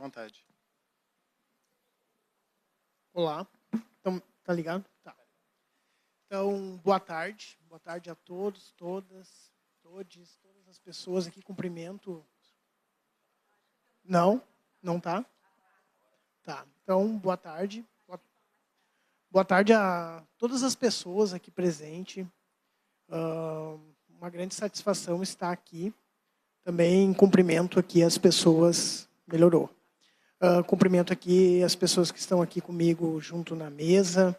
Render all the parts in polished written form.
vontade. Olá. Então, tá ligado? Tá. Então, boa tarde. Boa tarde a todos, todas as pessoas aqui. Cumprimento. Não? Não tá? Tá. Então, boa tarde. Boa tarde a todas as pessoas aqui presentes. Uma grande satisfação estar aqui. Também cumprimento aqui as pessoas. Melhorou. Cumprimento aqui as pessoas que estão aqui comigo junto na mesa.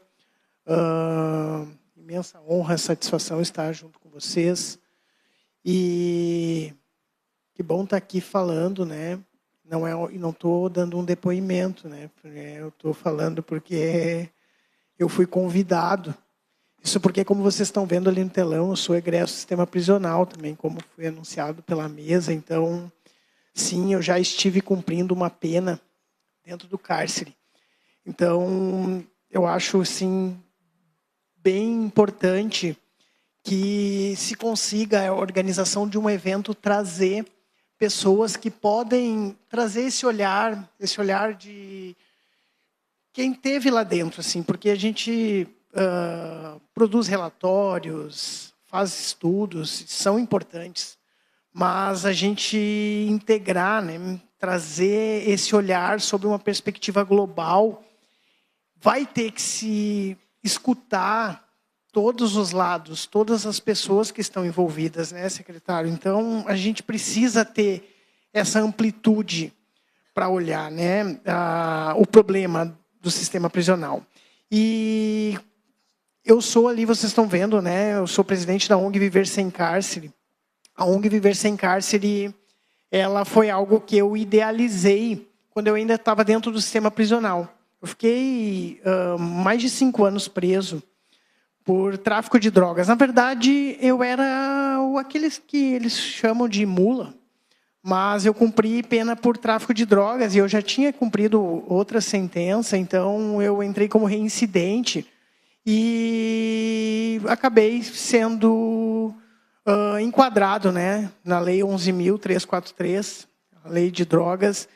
Imensa honra, satisfação estar junto com vocês. E que bom estar aqui falando, né? Não estou dando um depoimento, né? Eu estou falando porque eu fui convidado. Isso porque, como vocês estão vendo ali no telão, eu sou egresso do sistema prisional também, como foi anunciado pela mesa. Então, sim, eu já estive cumprindo uma pena dentro do cárcere. Então, eu acho, sim, bem importante que se consiga a organização de um evento trazer pessoas que podem trazer esse olhar de quem teve lá dentro, assim, porque a gente produz relatórios, faz estudos, são importantes, mas a gente integrar, né, trazer esse olhar sobre uma perspectiva global, vai ter que se escutar todos os lados, todas as pessoas que estão envolvidas, né, secretário? Então, a gente precisa ter essa amplitude para olhar, né, o problema do sistema prisional. E eu sou ali, vocês estão vendo, né, eu sou presidente da ONG Viver Sem Cárcere. A ONG Viver Sem Cárcere, ela foi algo que eu idealizei quando eu ainda estava dentro do sistema prisional. Eu fiquei mais de 5 anos preso por tráfico de drogas. Na verdade, eu era aqueles que eles chamam de mula, mas eu cumpri pena por tráfico de drogas e eu já tinha cumprido outra sentença, então eu entrei como reincidente e acabei sendo enquadrado, né, na Lei 11.343, a Lei de Drogas,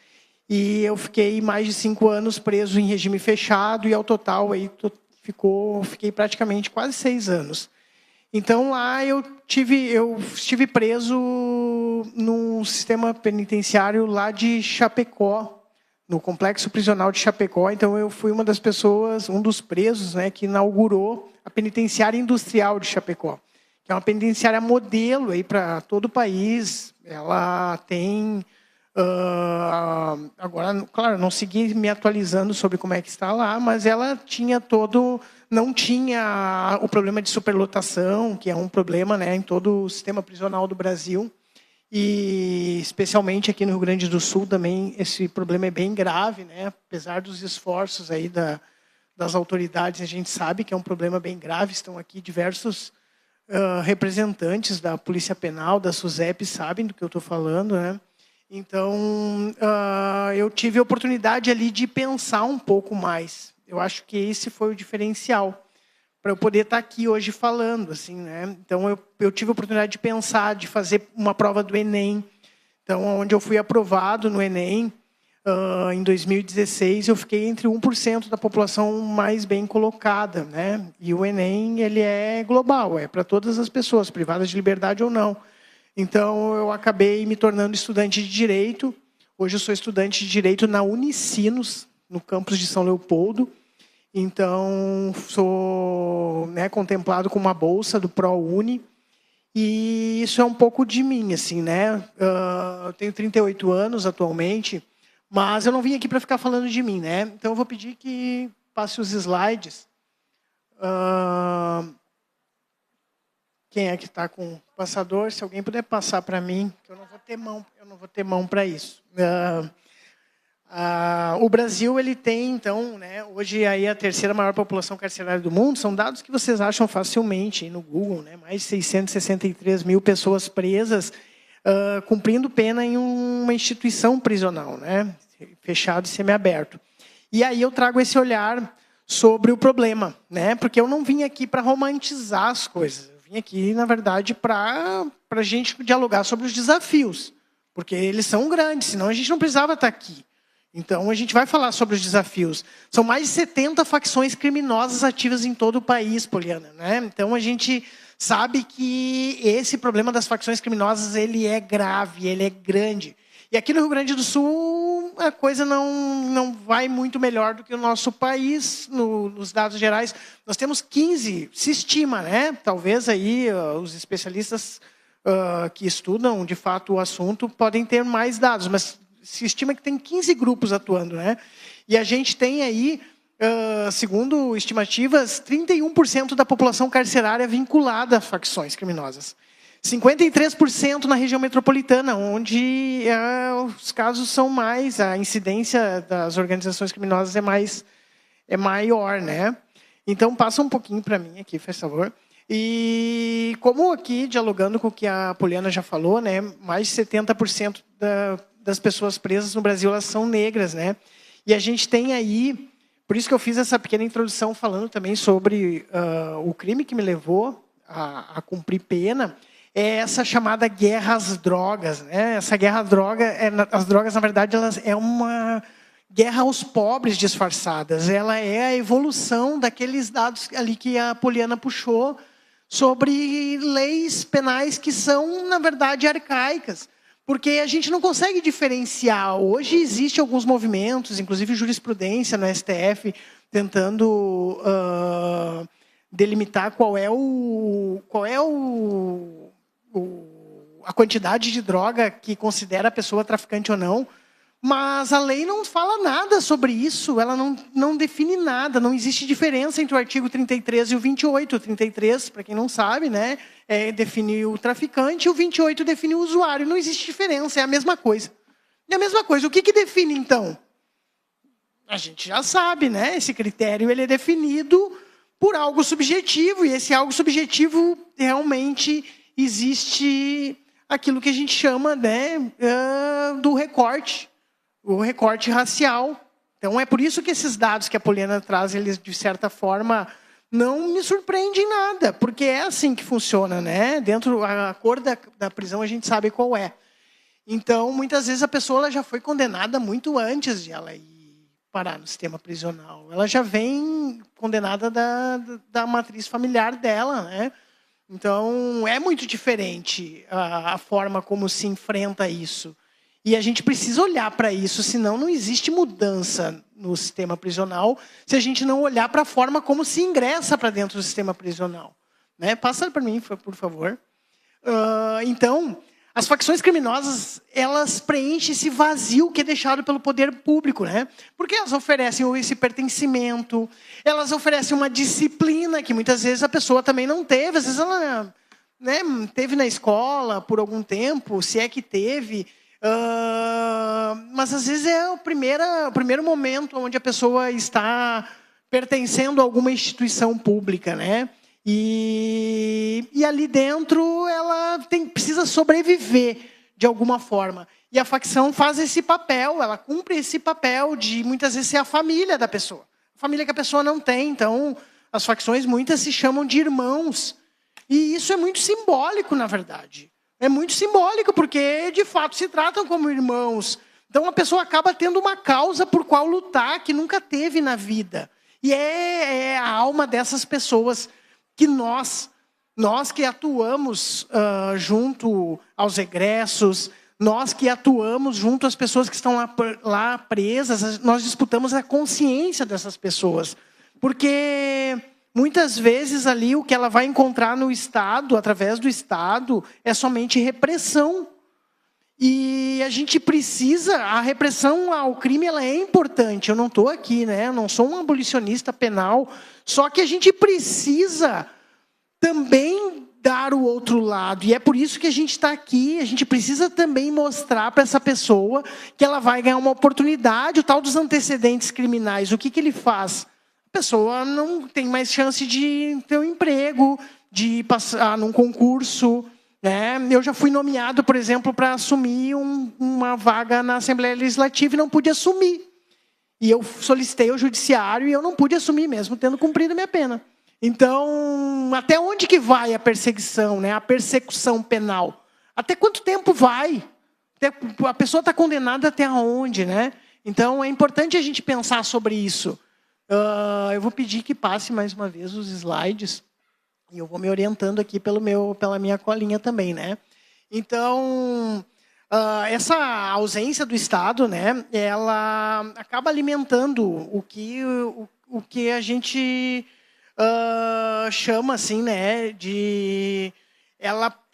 e eu fiquei mais de 5 anos preso em regime fechado e, ao total, aí, fiquei praticamente quase 6 anos. Então, lá eu estive preso no sistema penitenciário lá de Chapecó, no Complexo Prisional de Chapecó. Então, eu fui uma das pessoas, um dos presos, né, que inaugurou a Penitenciária Industrial de Chapecó, que é uma penitenciária modelo aí para todo o país. Ela tem... agora, claro, não segui me atualizando sobre como é que está lá, mas ela tinha não tinha o problema de superlotação, que é um problema, né, em todo o sistema prisional do Brasil, e especialmente aqui no Rio Grande do Sul também esse problema é bem grave, né, apesar dos esforços aí das autoridades, a gente sabe que é um problema bem grave. Estão aqui diversos representantes da Polícia Penal, da SUSEP, sabem do que eu estou falando, né? Então, eu tive a oportunidade ali de pensar um pouco mais. Eu acho que esse foi o diferencial para eu poder estar aqui hoje falando, assim, né? Então, eu tive a oportunidade de pensar, de fazer uma prova do Enem. Então, onde eu fui aprovado no Enem, em 2016, eu fiquei entre 1% da população mais bem colocada, né? E o Enem, ele é global, é para todas as pessoas, privadas de liberdade ou não. Então, eu acabei me tornando estudante de Direito. Hoje eu sou estudante de Direito na Unicinos, no campus de São Leopoldo. Então, sou, né, contemplado com uma bolsa do ProUni. E isso é um pouco de mim, assim, né? Eu tenho 38 anos atualmente, mas eu não vim aqui para ficar falando de mim, né? Então, eu vou pedir que passe os slides. Quem é que está com o passador? Se alguém puder passar para mim, que eu não vou ter mão para isso. O Brasil, ele tem, então, né, hoje aí a terceira maior população carcerária do mundo. São dados que vocês acham facilmente aí no Google, né? Mais de 663 mil pessoas presas, cumprindo pena em uma instituição prisional, né? Fechado e semiaberto. E aí eu trago esse olhar sobre o problema, né? Porque eu não vim aqui para romantizar as coisas. Eu vim aqui, na verdade, para a gente dialogar sobre os desafios, porque eles são grandes, senão a gente não precisava estar aqui. Então, a gente vai falar sobre os desafios. São mais de 70 facções criminosas ativas em todo o país, Poliana, né? Então, a gente sabe que esse problema das facções criminosas, ele é grave, ele é grande. E aqui no Rio Grande do Sul, a coisa não vai muito melhor do que o nosso país, nos dados gerais. Nós temos 15, se estima, né? Talvez aí os especialistas que estudam, de fato, o assunto, podem ter mais dados, mas se estima que tem 15 grupos atuando, né? E a gente tem aí, segundo estimativas, 31% da população carcerária vinculada a facções criminosas. 53% na região metropolitana, onde os casos são mais, a incidência das organizações criminosas é maior, né? Então, passa um pouquinho para mim aqui, por favor. E como aqui, dialogando com o que a Poliana já falou, né, mais de 70% das pessoas presas no Brasil, elas são negras, né? E a gente tem aí, por isso que eu fiz essa pequena introdução falando também sobre o crime que me levou a cumprir pena, é essa chamada guerra às drogas, né? Essa guerra às drogas, as drogas, na verdade, elas é uma guerra aos pobres disfarçadas. Ela é a evolução daqueles dados ali que a Poliana puxou sobre leis penais que são, na verdade, arcaicas. Porque a gente não consegue diferenciar. Hoje existem alguns movimentos, inclusive jurisprudência no STF, tentando delimitar qual é a quantidade de droga que considera a pessoa traficante ou não. Mas a lei não fala nada sobre isso, ela não define nada, não existe diferença entre o artigo 33 e o 28. O 33, para quem não sabe, né, define o traficante, e o 28 define o usuário. Não existe diferença, é a mesma coisa. É a mesma coisa. O que define, então? A gente já sabe, né? Esse critério ele é definido por algo subjetivo, e esse algo subjetivo realmente existe aquilo que a gente chama, né, do recorte. O recorte racial. Então, é por isso que esses dados que a Poliana traz, eles, de certa forma, não me surpreendem nada, porque é assim que funciona, né? Dentro, a cor da prisão, a gente sabe qual é. Então, muitas vezes, a pessoa ela já foi condenada muito antes de ela ir parar no sistema prisional. Ela já vem condenada da matriz familiar dela, né? Então, é muito diferente a forma como se enfrenta isso. E a gente precisa olhar para isso, senão não existe mudança no sistema prisional, se a gente não olhar para a forma como se ingressa para dentro do sistema prisional. Né? Passa para mim, por favor. Então, as facções criminosas, elas preenchem esse vazio que é deixado pelo poder público, né? Porque elas oferecem esse pertencimento, elas oferecem uma disciplina que muitas vezes a pessoa também não teve, às vezes ela, né, teve na escola por algum tempo, se é que teve. Mas às vezes é o primeiro momento onde a pessoa está pertencendo a alguma instituição pública, né? E ali dentro ela precisa sobreviver de alguma forma. E a facção faz esse papel, ela cumpre esse papel de muitas vezes ser a família da pessoa. A família que a pessoa não tem. Então, as facções muitas se chamam de irmãos. E isso é muito simbólico, na verdade. É muito simbólico, porque, de fato, se tratam como irmãos. Então, a pessoa acaba tendo uma causa por qual lutar que nunca teve na vida. E é a alma dessas pessoas que nós que atuamos junto aos egressos, nós que atuamos junto às pessoas que estão lá presas, nós disputamos a consciência dessas pessoas. Porque muitas vezes ali o que ela vai encontrar no Estado, através do Estado, é somente repressão. E a gente precisa, a repressão ao crime ela é importante. Eu não estou aqui, né? Eu não sou um abolicionista penal. Só que a gente precisa também dar o outro lado. E é por isso que a gente está aqui. A gente precisa também mostrar para essa pessoa que ela vai ganhar uma oportunidade. O tal dos antecedentes criminais, o que ele faz? A pessoa não tem mais chance de ter um emprego, de passar num concurso. Né? Eu já fui nomeado, por exemplo, para assumir uma vaga na Assembleia Legislativa e não pude assumir. E eu solicitei ao judiciário e eu não pude assumir mesmo, tendo cumprido a minha pena. Então, até onde que vai a perseguição, né? A persecução penal? Até quanto tempo vai? A pessoa está condenada até onde, né? Então, é importante a gente pensar sobre isso. Eu vou pedir que passe mais uma vez os slides. E eu vou me orientando aqui pela minha colinha também, né? Então, essa ausência do Estado, né, ela acaba alimentando o que a gente chama assim, né,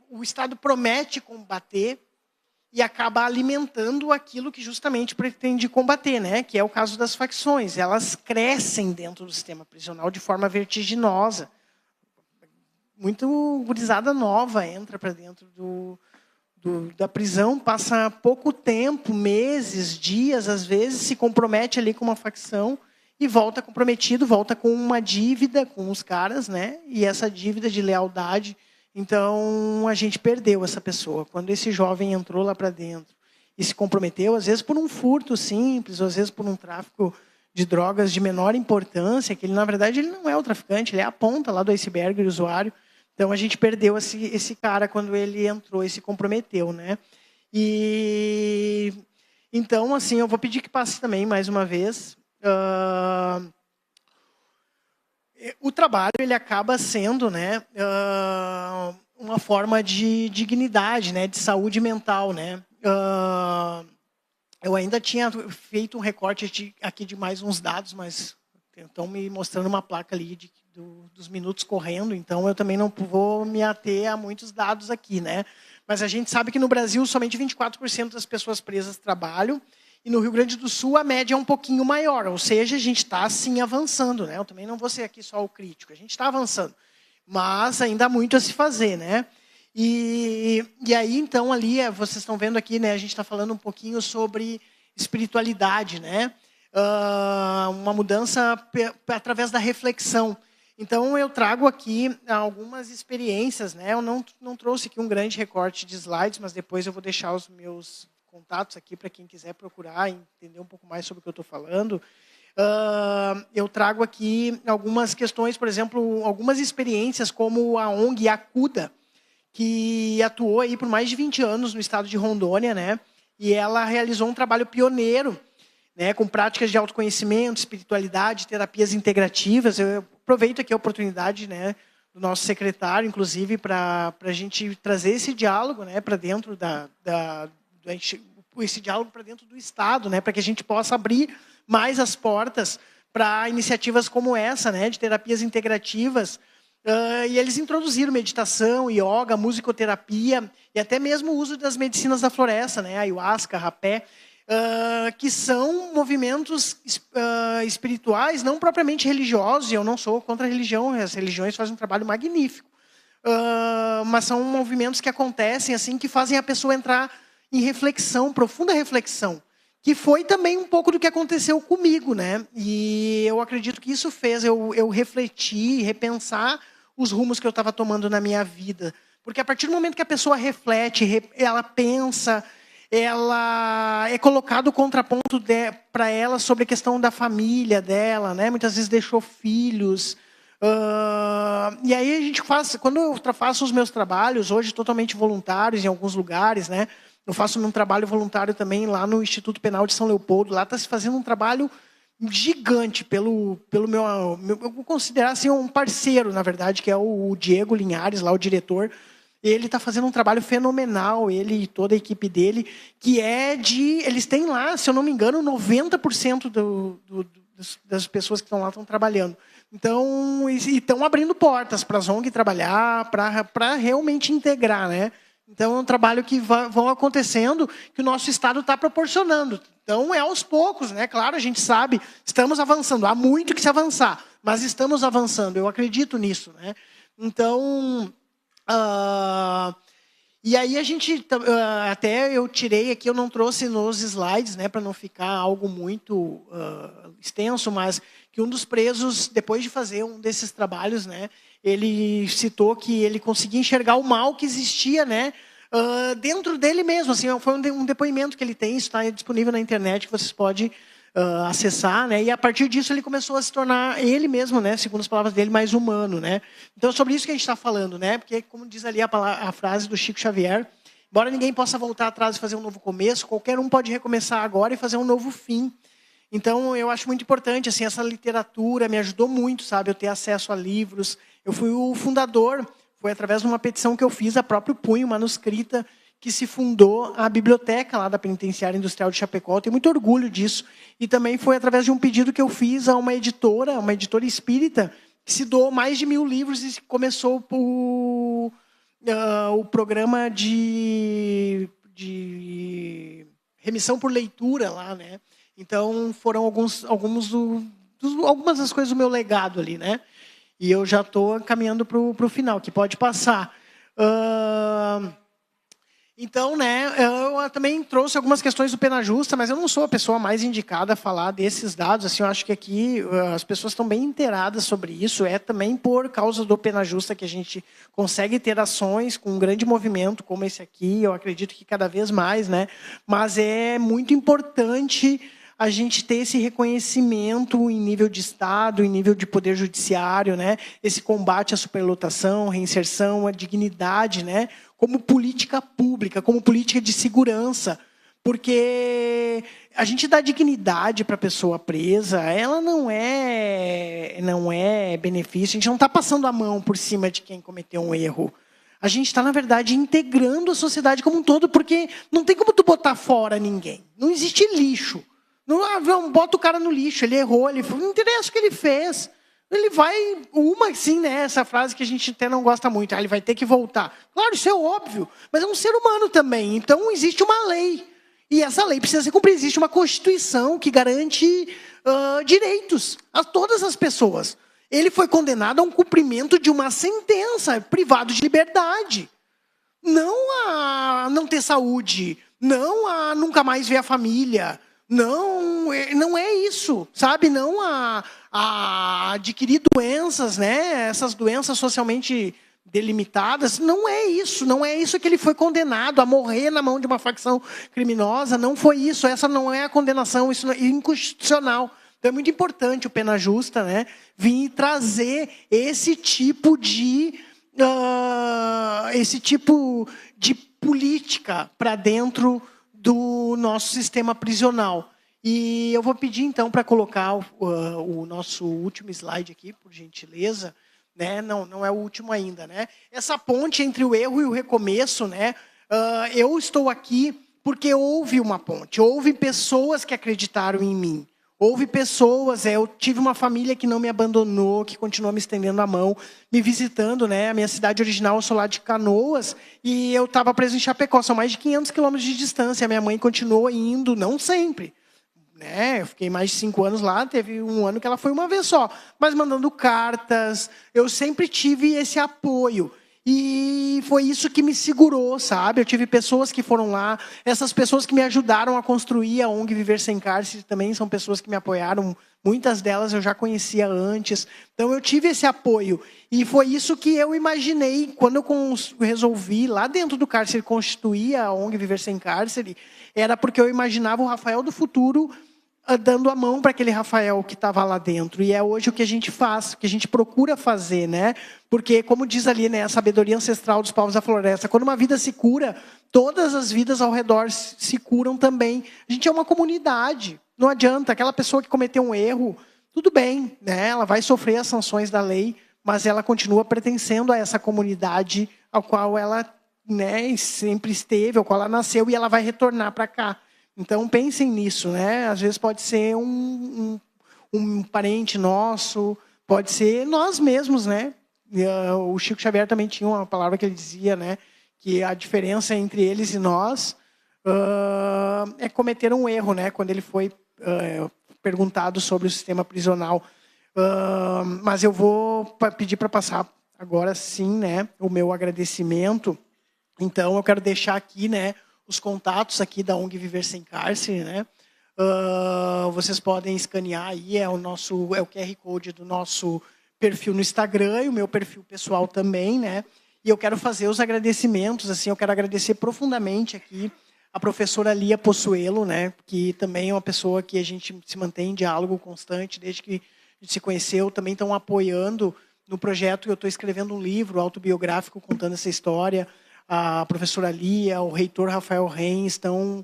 o Estado promete combater e acaba alimentando aquilo que justamente pretende combater, né, que é o caso das facções. Elas crescem dentro do sistema prisional de forma vertiginosa. Muito gurizada nova entra para dentro da prisão, passa pouco tempo, meses, dias, às vezes, se compromete ali com uma facção e volta comprometido, volta com uma dívida com os caras, né? E essa dívida de lealdade, então a gente perdeu essa pessoa. Quando esse jovem entrou lá para dentro e se comprometeu, às vezes por um furto simples, ou às vezes por um tráfico de drogas de menor importância, que ele, na verdade, ele não é o traficante, ele é a ponta lá do iceberg, o usuário. Então, a gente perdeu esse cara quando ele entrou e se comprometeu, né? E então, assim, eu vou pedir que passe também, mais uma vez. O trabalho, ele acaba sendo, né, uma forma de dignidade, né, de saúde mental, né? Eu ainda tinha feito um recorte aqui de mais uns dados, mas estão me mostrando uma placa ali dos minutos correndo, então eu também não vou me ater a muitos dados aqui, né? Mas a gente sabe que no Brasil somente 24% das pessoas presas trabalham, e no Rio Grande do Sul a média é um pouquinho maior, ou seja, a gente está sim avançando, né? Eu também não vou ser aqui só o crítico, a gente está avançando, mas ainda há muito a se fazer, né? E aí, então, ali, vocês estão vendo aqui, né? A gente está falando um pouquinho sobre espiritualidade, né? Uma mudança através da reflexão. Então, eu trago aqui algumas experiências, né? Eu não trouxe aqui um grande recorte de slides, mas depois eu vou deixar os meus contatos aqui para quem quiser procurar e entender um pouco mais sobre o que eu estou falando. Eu trago aqui algumas questões, por exemplo, algumas experiências como a ONG Acuda, que atuou aí por mais de 20 anos no estado de Rondônia, né? E ela realizou um trabalho pioneiro, né, com práticas de autoconhecimento, espiritualidade, terapias integrativas. Eu aproveito aqui a oportunidade, né, do nosso secretário, inclusive, para a gente trazer esse diálogo, né, para dentro esse diálogo para dentro do Estado, né, para que a gente possa abrir mais as portas para iniciativas como essa, né, de terapias integrativas. E eles introduziram meditação, yoga, musicoterapia e até mesmo o uso das medicinas da floresta, né, ayahuasca, rapé, que são movimentos espirituais, não propriamente religiosos, e eu não sou contra a religião, as religiões fazem um trabalho magnífico, mas são movimentos que acontecem assim, que fazem a pessoa entrar em reflexão, profunda reflexão, que foi também um pouco do que aconteceu comigo, né? E eu acredito que isso fez eu refletir, repensar os rumos que eu estava tomando na minha vida, porque a partir do momento que a pessoa reflete, ela pensa, ela é colocado o contraponto para ela sobre a questão da família dela, né? Muitas vezes deixou filhos. E aí a gente quando eu faço os meus trabalhos, hoje totalmente voluntários em alguns lugares, né? Eu faço um trabalho voluntário também lá no Instituto Penal de São Leopoldo. Lá está se fazendo um trabalho gigante pelo meu, eu vou considerar assim um parceiro, na verdade, que é o Diego Linhares, lá o diretor. Ele está fazendo um trabalho fenomenal, ele e toda a equipe dele, que é eles têm lá, se eu não me engano, 90% das pessoas que estão lá estão trabalhando. Então, estão abrindo portas para as ONG trabalhar, para realmente integrar, né? Então, é um trabalho que vão acontecendo, que o nosso Estado está proporcionando. Então, é aos poucos, né? Claro, a gente sabe, estamos avançando. Há muito que se avançar, mas estamos avançando. Eu acredito nisso, né? Então, e aí a gente, até eu tirei aqui, eu não trouxe nos slides, né? Para não ficar algo muito extenso, mas que um dos presos, depois de fazer um desses trabalhos, né? Ele citou que ele conseguia enxergar o mal que existia, né, dentro dele mesmo. Assim, foi um depoimento que ele tem, isso está disponível na internet, que vocês podem acessar, né, e a partir disso ele começou a se tornar ele mesmo, né, segundo as palavras dele, mais humano, né. Então, sobre isso que a gente está falando, né, porque, como diz ali a frase do Chico Xavier, Embora ninguém possa voltar atrás e fazer um novo começo, qualquer um pode recomeçar agora e fazer um novo fim. Então, eu acho muito importante, assim, essa literatura me ajudou muito, sabe? Eu ter acesso a livros. Eu fui o fundador, foi através de uma petição que eu fiz a próprio punho, manuscrita, que se fundou a biblioteca lá da Penitenciária Industrial de Chapecó. Eu tenho muito orgulho disso. E também foi através de um pedido que eu fiz a uma editora espírita, que se doou mais de 1000 livros e começou o programa de remissão por leitura lá, né? Então, foram algumas das coisas do meu legado ali, né? E eu já estou caminhando para o final, que pode passar. Então, né, eu também trouxe algumas questões do Pena Justa, mas eu não sou a pessoa mais indicada a falar desses dados. Assim, eu acho que aqui as pessoas estão bem inteiradas sobre isso. É também por causa do Pena Justa que a gente consegue ter ações com um grande movimento como esse aqui. Eu acredito que cada vez mais, né? Mas é muito importante a gente ter esse reconhecimento em nível de Estado, em nível de poder judiciário, né? Esse combate à superlotação, reinserção, à dignidade, né? Como política pública, como política de segurança. Porque a gente dá dignidade para a pessoa presa, ela não é benefício, a gente não está passando a mão por cima de quem cometeu um erro. A gente está, na verdade, integrando a sociedade como um todo, porque não tem como tu botar fora ninguém. Não existe lixo. Não, bota o cara no lixo, ele errou, não interessa o que ele fez. Ele vai, assim, né, essa frase que a gente até não gosta muito, ele vai ter que voltar. Claro, isso é óbvio, mas é um ser humano também, então existe uma lei. E essa lei precisa ser cumprida, existe uma Constituição que garante direitos a todas as pessoas. Ele foi condenado a um cumprimento de uma sentença, privado de liberdade. Não a não ter saúde, não a nunca mais ver a família. Não é isso, sabe? Não a adquirir doenças, né? Essas doenças socialmente delimitadas. Não é isso que ele foi condenado, a morrer na mão de uma facção criminosa. Não foi isso, essa não é a condenação, isso é inconstitucional. Então é muito importante o Pena Justa, né? Vir trazer esse tipo de política para dentro do nosso sistema prisional. E eu vou pedir, então, para colocar o nosso último slide aqui, por gentileza. Né? Não é o último ainda. Né? Essa ponte entre o erro e o recomeço, né? Eu estou aqui porque houve uma ponte. Houve pessoas que acreditaram em mim. Houve pessoas, eu tive uma família que não me abandonou, que continuou me estendendo a mão, me visitando, né? A minha cidade original, eu sou lá de Canoas, e eu estava preso em Chapecó, são mais de 500 quilômetros de distância. A minha mãe continuou indo, não sempre. Né? Eu fiquei mais de 5 anos lá, teve um ano que ela foi uma vez só, mas mandando cartas, eu sempre tive esse apoio. E foi isso que me segurou, sabe? Eu tive pessoas que foram lá, essas pessoas que me ajudaram a construir a ONG Viver Sem Cárcere também são pessoas que me apoiaram, muitas delas eu já conhecia antes. Então eu tive esse apoio. E foi isso que eu imaginei quando eu resolvi, lá dentro do cárcere, constituir a ONG Viver Sem Cárcere, era porque eu imaginava o Rafael do futuro dando a mão para aquele Rafael que estava lá dentro. E é hoje o que a gente faz, o que a gente procura fazer, né? Porque, como diz ali, né, a sabedoria ancestral dos povos da floresta, quando uma vida se cura, todas as vidas ao redor se curam também. A gente é uma comunidade. Não adianta, aquela pessoa que cometeu um erro, tudo bem, né? Ela vai sofrer as sanções da lei, mas ela continua pertencendo a essa comunidade ao qual ela, né, sempre esteve, ao qual ela nasceu, e ela vai retornar para cá. Então, pensem nisso, né? Às vezes pode ser um parente nosso, pode ser nós mesmos, né? O Chico Xavier também tinha uma palavra que ele dizia, né? Que a diferença entre eles e nós é cometer um erro, né? Quando ele foi perguntado sobre o sistema prisional. Mas eu vou pedir para passar agora sim, né? O meu agradecimento. Então, eu quero deixar aqui, né? Os contatos aqui da ONG Viver Sem Cárcere, né? Vocês podem escanear aí, é o QR Code do nosso perfil no Instagram e o meu perfil pessoal também, né? E eu quero fazer os agradecimentos, assim, eu quero agradecer profundamente aqui a professora Lia Possuelo, né? Que também é uma pessoa que a gente se mantém em diálogo constante desde que a gente se conheceu, também estão apoiando no projeto. Eu estou escrevendo um livro autobiográfico contando essa história. a professora Lia, o reitor Rafael Reis estão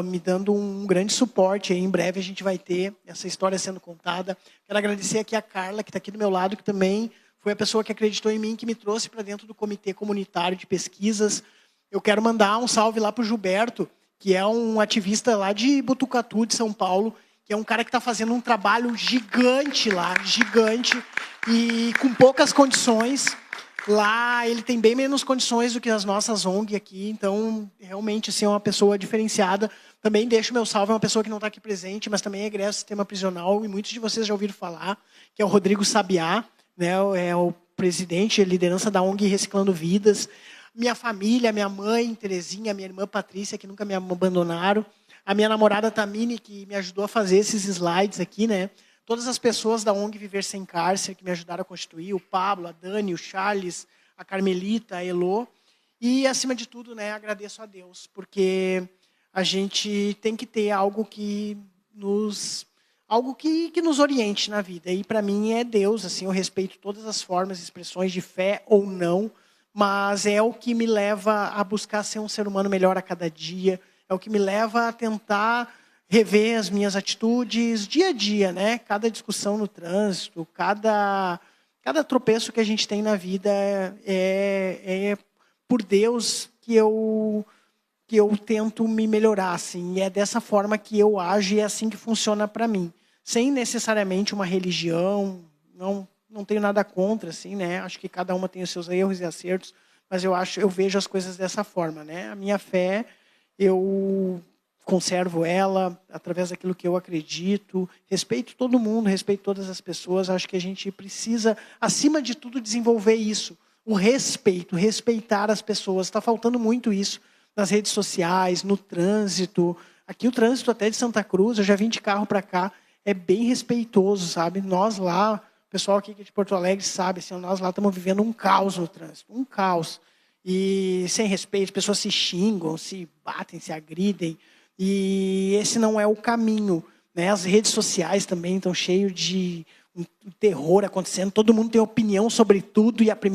me dando um grande suporte. Em breve a gente vai ter essa história sendo contada. Quero agradecer aqui a Carla, que está aqui do meu lado, que também foi a pessoa que acreditou em mim, que me trouxe para dentro do Comitê Comunitário de Pesquisas. Eu quero mandar um salve lá para o Gilberto, que é um ativista lá de Botucatu, de São Paulo, que é um cara que está fazendo um trabalho gigante lá, gigante, e com poucas condições. Lá ele tem bem menos condições do que as nossas ONG aqui, então realmente assim, é uma pessoa diferenciada. Também deixo meu salve, é uma pessoa que não está aqui presente, mas também é egresso do sistema prisional, e muitos de vocês já ouviram falar, que é o Rodrigo Sabiá, né, é o presidente, a liderança da ONG Reciclando Vidas. Minha família, minha mãe, Terezinha, minha irmã Patrícia, que nunca me abandonaram. A minha namorada Tamine, que me ajudou a fazer esses slides aqui, né? Todas as pessoas da ONG Viver Sem Cárcere, que me ajudaram a constituir, o Pablo, a Dani, o Charles, a Carmelita, a Elô. E, acima de tudo, né, agradeço a Deus, porque a gente tem que ter algo que nos oriente na vida. E, para mim, é Deus. Assim, eu respeito todas as formas e expressões de fé ou não, mas é o que me leva a buscar ser um ser humano melhor a cada dia, é o que me leva a tentar rever as minhas atitudes dia a dia, né? Cada discussão no trânsito, cada tropeço que a gente tem na vida é por Deus que eu tento me melhorar, assim. E é dessa forma que eu ajo e é assim que funciona para mim. Sem necessariamente uma religião, não tenho nada contra, assim, né? Acho que cada uma tem os seus erros e acertos, mas eu vejo as coisas dessa forma, né? A minha fé, eu conservo ela através daquilo que eu acredito, respeito todo mundo, respeito todas as pessoas. Acho que a gente precisa, acima de tudo, desenvolver isso, o respeito, respeitar as pessoas. Está faltando muito isso nas redes sociais, no trânsito. Aqui o trânsito até de Santa Cruz, eu já vim de carro para cá, é bem respeitoso, sabe? Nós lá, o pessoal aqui de Porto Alegre sabe, assim, nós lá estamos vivendo um caos no trânsito, um caos. E sem respeito, as pessoas se xingam, se batem, se agridem. E esse não é o caminho, né? As redes sociais também estão cheias de um terror acontecendo. Todo mundo tem opinião sobre tudo e a primeira